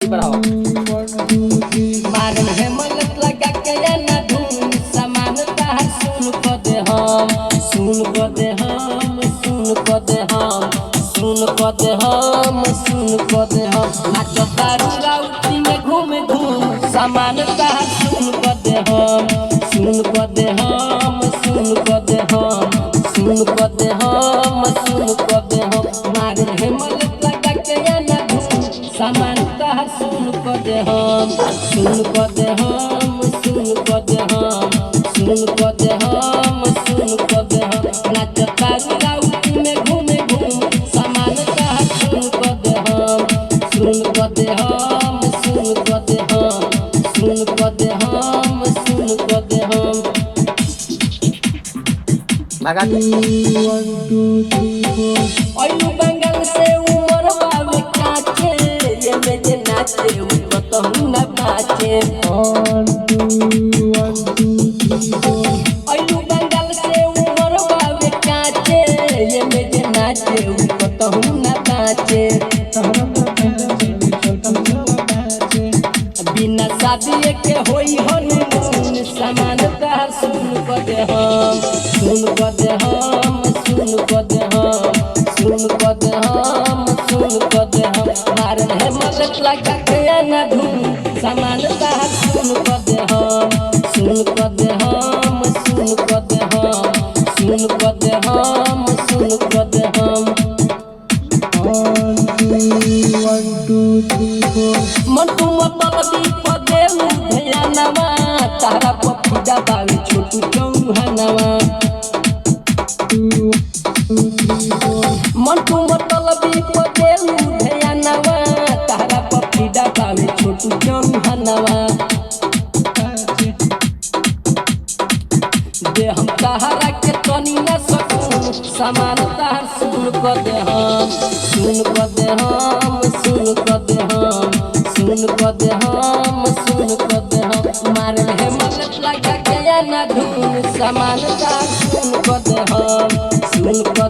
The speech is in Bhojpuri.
मारन है मलक लगा के ना धूम सामान तार सुन को दे हम सुन को दे हम सुन को दे हम सुन को दे हम सुन को दे हम नाचो तारू राउती में घूम घूम सामान तार सुन को दे हम सुन को दे हम सुन को दे हम सुन को दे हम सुन को दे हम मारन है मलक लगा के ना धूम सामान तार सुन को दे हम सुन को दे हम सुन को दे हम सुन को दे हम सुन को दे हम नाच तारू राउती में घूमे घूम सामान तार सुन को दे हम सुन को दे हम सुन को दे हम सुन को दे हम सुन को दे हम लगा 1 2 3 4 ओलू बंगाल से उमर बावे काचे ये मेजे नाचे उनको तो न नाचे 1 2 3 4 ओलू बंगाल से उमर बावे काचे ये मेजे नाचे उनको तो न नाचे बिना शादी के होई हनीमून सामान तार सुन को दे हम सुन को दे हम सुन को दे हम सुन को दे हम सुन को दे हम मारन है मदद लगा के ना धूम सामान तार सुन को दे हम सुन को दे हम सुन को दे हम सुन को दे हम सुन को दे हम 1 2 3 4 मंटू मतलब पदे ध्यानवा तारा पपीता बावी छोटू चौहानवा 2 3 4 मंटू मतलब पदे ध्यानवा तारा पपीता बावी छोटू चौहानवा दे हम तारा के तनी न सकूं सामान तार सुन को दे हम सुन को दे हम सुन को दे हम सुन को दे हम सुन को दे हम मारन है मगज लगा के ना धूम सामान तार सुन को दे हम सुन को